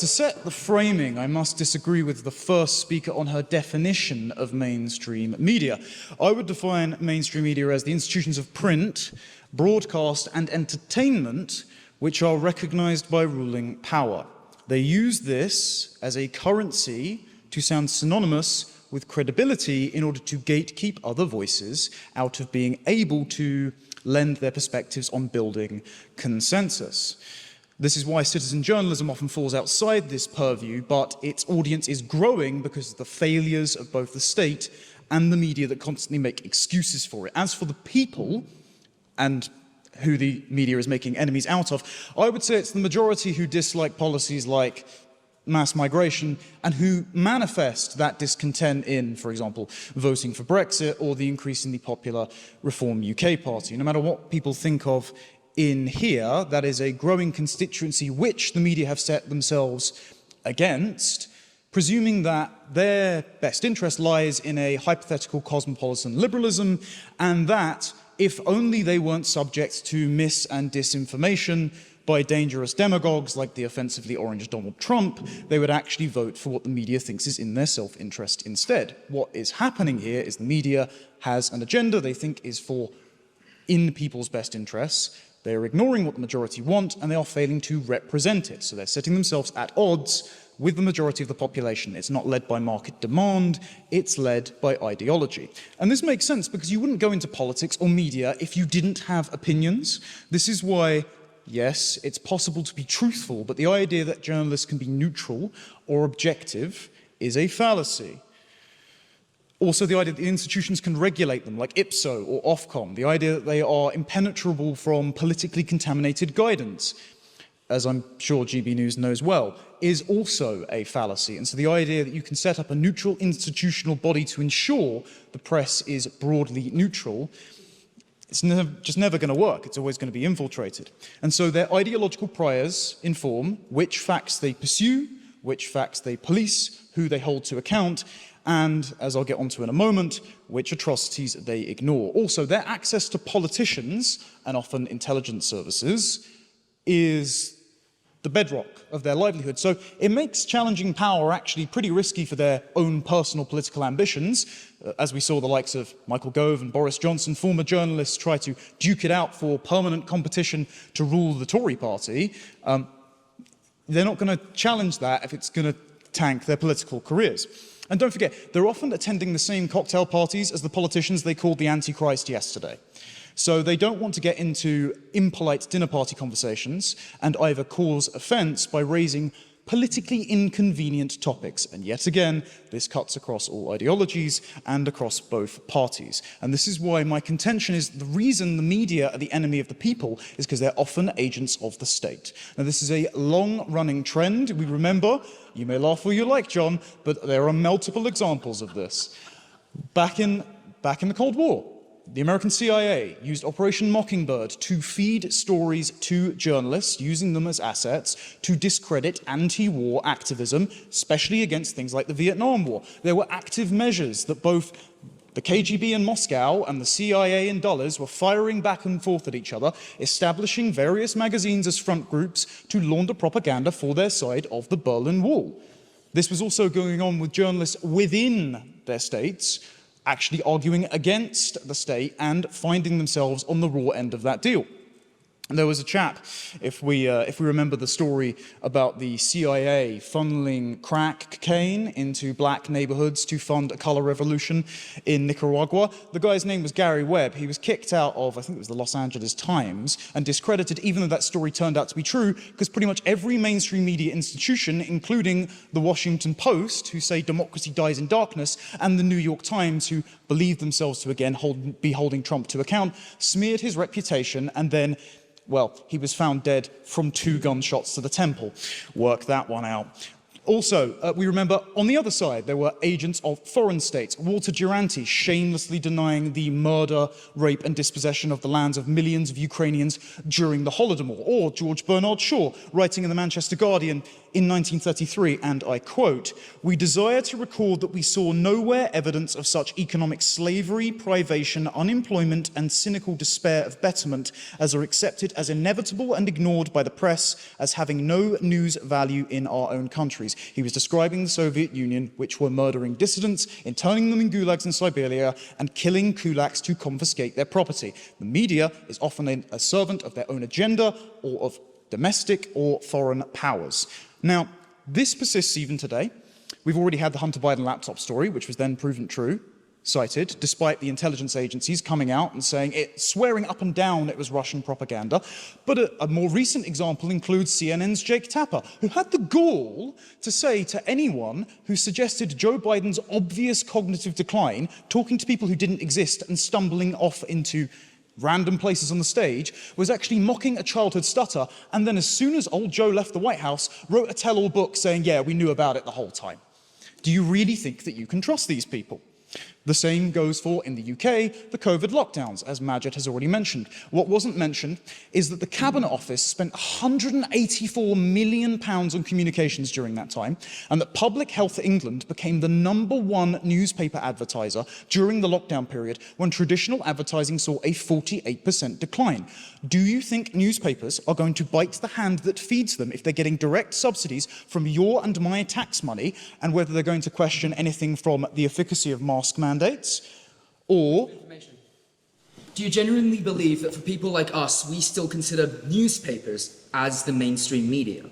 to set the framing, I must disagree with the first speaker on her definition of mainstream media. I would define mainstream media as the institutions of print, broadcast, and entertainment which are recognized by ruling power. They use this as a currency to sound synonymous with credibility in order to gatekeep other voices out of being able to lend their perspectives on building consensus. This is why citizen journalism often falls outside this purview, but its audience is growing because of the failures of both the state and the media that constantly make excuses for it. As for the people, and who the media is making enemies out of, I would say it's the majority who dislike policies like mass migration and who manifest that discontent in, for example, voting for Brexit or the increasingly popular Reform UK Party. No matter what people think of in here, that is a growing constituency which the media have set themselves against, presuming that their best interest lies in a hypothetical cosmopolitan liberalism, and that if only they weren't subject to mis- and disinformation by dangerous demagogues like the offensively orange Donald Trump, they would actually vote for what the media thinks is in their self-interest instead. What is happening here is the media has an agenda they think is in people's best interests. They are ignoring what the majority want, and they are failing to represent it. So they're setting themselves at odds with the majority of the population. It's not led by market demand, it's led by ideology. And this makes sense because you wouldn't go into politics or media if you didn't have opinions. This is why, yes, it's possible to be truthful, but the idea that journalists can be neutral or objective is a fallacy. Also, the idea that the institutions can regulate them, like IPSO or Ofcom, the idea that they are impenetrable from politically contaminated guidance, as I'm sure GB News knows well, is also a fallacy. And so the idea that you can set up a neutral institutional body to ensure the press is broadly neutral, it's just never going to work. It's always going to be infiltrated. And so their ideological priors inform which facts they pursue, which facts they police, who they hold to account, and, as I'll get onto in a moment, which atrocities they ignore. Also, their access to politicians, and often intelligence services, is the bedrock of their livelihood. So it makes challenging power actually pretty risky for their own personal political ambitions. As we saw the likes of Michael Gove and Boris Johnson, former journalists, try to duke it out for permanent competition to rule the Tory party. They're not going to challenge that if it's going to tank their political careers. And don't forget, they're often attending the same cocktail parties as the politicians they called the Antichrist yesterday. So they don't want to get into impolite dinner party conversations and either cause offence by raising politically inconvenient topics. And yet again, this cuts across all ideologies and across both parties. And this is why my contention is the reason the media are the enemy of the people is because they're often agents of the state. Now, this is a long-running trend. We remember, you may laugh all you like, John, but there are multiple examples of this. Back in the Cold War, the American CIA used Operation Mockingbird to feed stories to journalists, using them as assets to discredit anti-war activism, especially against things like the Vietnam War. There were active measures that both the KGB in Moscow and the CIA in Dulles were firing back and forth at each other, establishing various magazines as front groups to launder propaganda for their side of the Berlin Wall. This was also going on with journalists within their states, actually arguing against the state and finding themselves on the raw end of that deal. And there was a chap, if we remember the story about the CIA funneling crack cocaine into black neighborhoods to fund a color revolution in Nicaragua. The guy's name was Gary Webb. He was kicked out of, I think it was the Los Angeles Times, and discredited, even though that story turned out to be true, because pretty much every mainstream media institution, including the Washington Post, who say democracy dies in darkness, and the New York Times, who believe themselves to again be holding Trump to account, smeared his reputation, and then, well, he was found dead from 2 gunshots to the temple. Work that one out. Also, we remember on the other side, there were agents of foreign states. Walter Duranty shamelessly denying the murder, rape, and dispossession of the lands of millions of Ukrainians during the Holodomor. Or George Bernard Shaw, writing in the Manchester Guardian in 1933, and I quote, "We desire to record that we saw nowhere evidence of such economic slavery, privation, unemployment, and cynical despair of betterment as are accepted as inevitable and ignored by the press as having no news value in our own countries." He was describing the Soviet Union, which were murdering dissidents, interning them in gulags in Siberia, and killing kulaks to confiscate their property. The media is often a servant of their own agenda or of domestic or foreign powers. Now, this persists even today. We've already had the Hunter Biden laptop story, which was then proven true, cited, despite the intelligence agencies coming out and saying it, swearing up and down it was Russian propaganda. But a more recent example includes CNN's Jake Tapper, who had the gall to say to anyone who suggested Joe Biden's obvious cognitive decline, talking to people who didn't exist and stumbling off into random places on the stage, was actually mocking a childhood stutter, and then as soon as old Joe left the White House, wrote a tell-all book saying, yeah, we knew about it the whole time. Do you really think that you can trust these people? The same goes for, in the UK, the COVID lockdowns, as Majid has already mentioned. What wasn't mentioned is that the Cabinet Office spent £184 million on communications during that time, and that Public Health England became the #1 newspaper advertiser during the lockdown period, when traditional advertising saw a 48% decline. Do you think newspapers are going to bite the hand that feeds them if they're getting direct subsidies from your and my tax money, and whether they're going to question anything from the efficacy of mask mandates, or... Do you genuinely believe that for people like us, we still consider newspapers as the mainstream media?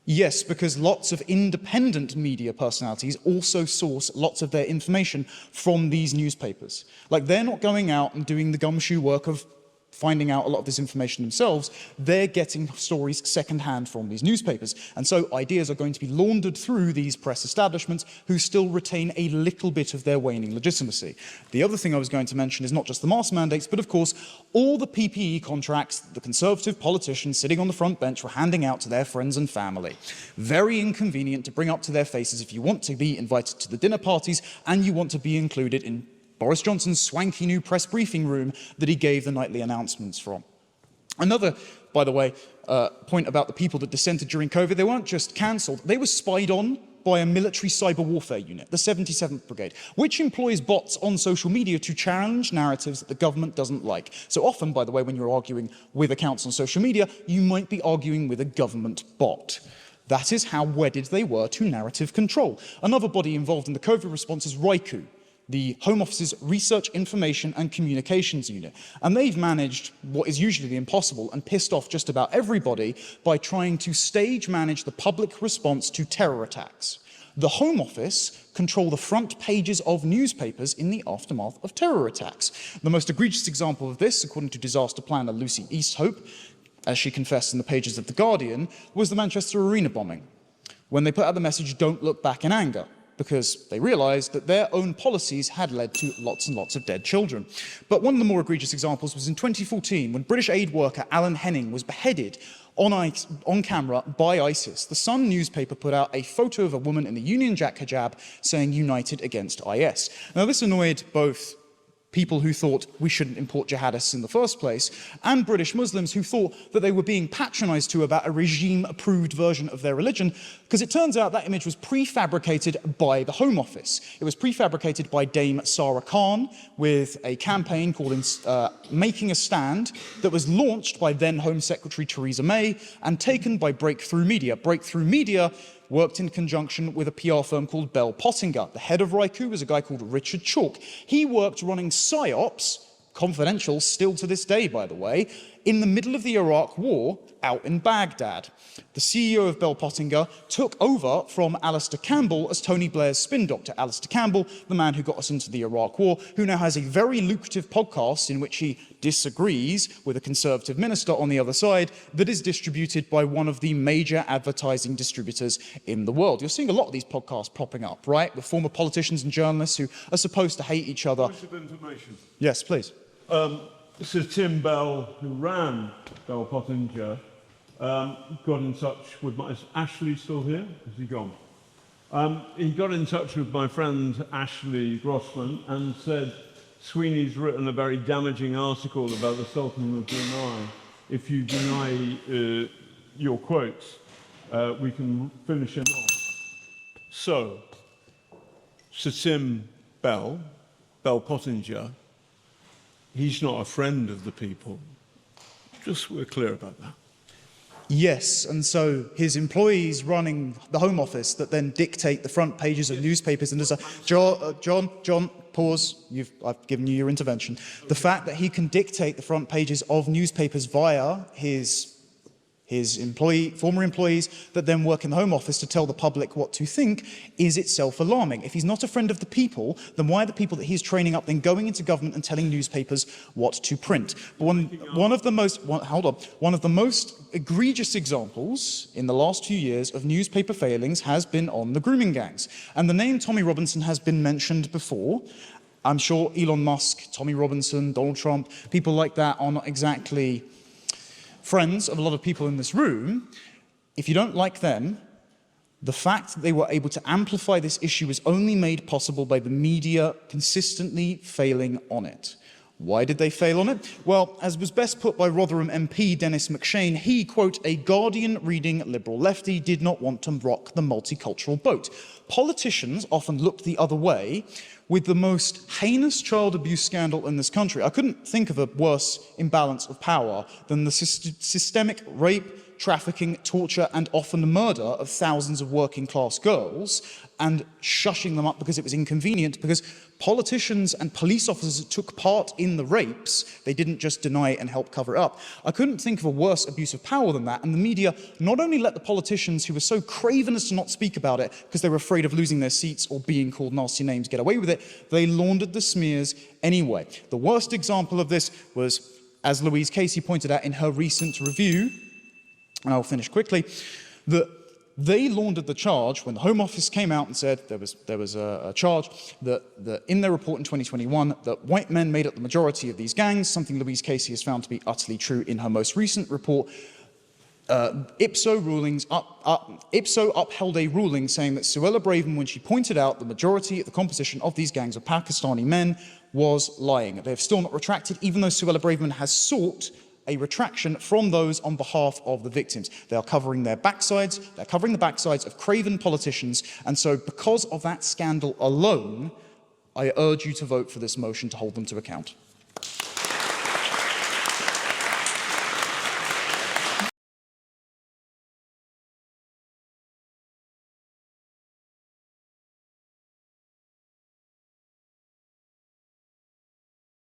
Yes, because lots of independent media personalities also source lots of their information from these newspapers. Like, they're not going out and doing the gumshoe work of finding out a lot of this information themselves. They're getting stories secondhand from these newspapers. And so ideas are going to be laundered through these press establishments, who still retain a little bit of their waning legitimacy. The other thing I was going to mention is not just the mask mandates, but of course, all the PPE contracts the Conservative politicians sitting on the front bench were handing out to their friends and family. Very inconvenient to bring up to their faces if you want to be invited to the dinner parties and you want to be included in Boris Johnson's swanky new press briefing room that he gave the nightly announcements from. Another, by the way, point about the people that dissented during COVID, they weren't just cancelled, they were spied on by a military cyber warfare unit, the 77th Brigade, which employs bots on social media to challenge narratives that the government doesn't like. So often, by the way, when you're arguing with accounts on social media, you might be arguing with a government bot. That is how wedded they were to narrative control. Another body involved in the COVID response is RICU, the Home Office's Research, Information and Communications Unit. And they've managed what is usually the impossible and pissed off just about everybody by trying to stage manage the public response to terror attacks. The Home Office control the front pages of newspapers in the aftermath of terror attacks. The most egregious example of this, according to disaster planner Lucy Easthope, as she confessed in the pages of The Guardian, was the Manchester Arena bombing, when they put out the message, "Don't look back in anger," because they realised that their own policies had led to lots and lots of dead children. But one of the more egregious examples was in 2014, when British aid worker Alan Henning was beheaded on camera by ISIS. The Sun newspaper put out a photo of a woman in the Union Jack hijab saying "United against IS." Now, this annoyed both people who thought we shouldn't import jihadists in the first place, and British Muslims who thought that they were being patronised to about a regime-approved version of their religion, because it turns out that image was prefabricated by the Home Office. It was prefabricated by Dame Sarah Khan with a campaign called Making a Stand that was launched by then Home Secretary Theresa May and taken by Breakthrough Media. Breakthrough Media worked in conjunction with a PR firm called Bell Pottinger. The head of RICU was a guy called Richard Chalk. He worked running PSYOPs, confidential still to this day, by the way, in the middle of the Iraq War out in Baghdad. The CEO of Bell Pottinger took over from Alistair Campbell as Tony Blair's spin doctor. Alistair Campbell, the man who got us into the Iraq War, who now has a very lucrative podcast in which he disagrees with a Conservative minister on the other side, that is distributed by one of the major advertising distributors in the world. You're seeing a lot of these podcasts popping up, right, with former politicians and journalists who are supposed to hate each other. Point of information. Yes, please. Sir Tim Bell, who ran Bell Pottinger, got in touch with my... Is Ashley still here? Is he gone? He got in touch with my friend Ashley Grossman and said, "Sweeney's written a very damaging article about the Sultan of Brunei if you deny your quotes." we can finish him off. So, Sir Tim Bell Pottinger, he's not a friend of the people. Just so we're clear about that. Yes, and so his employees running the Home Office that then dictate the front pages of newspapers and John, pause. I've given you your intervention. The fact that he can dictate the front pages of newspapers via his former employees that then work in the Home Office to tell the public what to think is itself alarming. If he's not a friend of the people, then why are the people that he's training up then going into government and telling newspapers what to print? One of the most egregious examples in the last few years of newspaper failings has been on the grooming gangs. And the name Tommy Robinson has been mentioned before. I'm sure Elon Musk, Tommy Robinson, Donald Trump, people like that are not exactly friends of a lot of people in this room. If you don't like them, the fact that they were able to amplify this issue is only made possible by the media consistently failing on it. Why did they fail on it? Well, as was best put by Rotherham MP Dennis McShane, he, quote, a Guardian-reading liberal lefty did not want to rock the multicultural boat. Politicians often looked the other way with the most heinous child abuse scandal in this country. I couldn't think of a worse imbalance of power than the systemic rape, trafficking, torture, and often murder of thousands of working-class girls, and shushing them up because it was inconvenient, because politicians and police officers took part in the rapes. They didn't just deny it and help cover it up. I couldn't think of a worse abuse of power than that, and the media not only let the politicians who were so craven as to not speak about it because they were afraid of losing their seats or being called nasty names get away with it, they laundered the smears anyway. The worst example of this was, as Louise Casey pointed out in her recent review, and I'll finish quickly, that they laundered the charge when the Home Office came out and said there was a charge that in their report in 2021 that white men made up the majority of these gangs, something Louise Casey has found to be utterly true in her most recent report. Ipso upheld a ruling saying that Suella Braverman, when she pointed out the majority of the composition of these gangs of Pakistani men, was lying. They have still not retracted, even though Suella Braverman has sought a retraction from those on behalf of the victims. They are covering their backsides, they're covering the backsides of craven politicians, and so because of that scandal alone, I urge you to vote for this motion to hold them to account.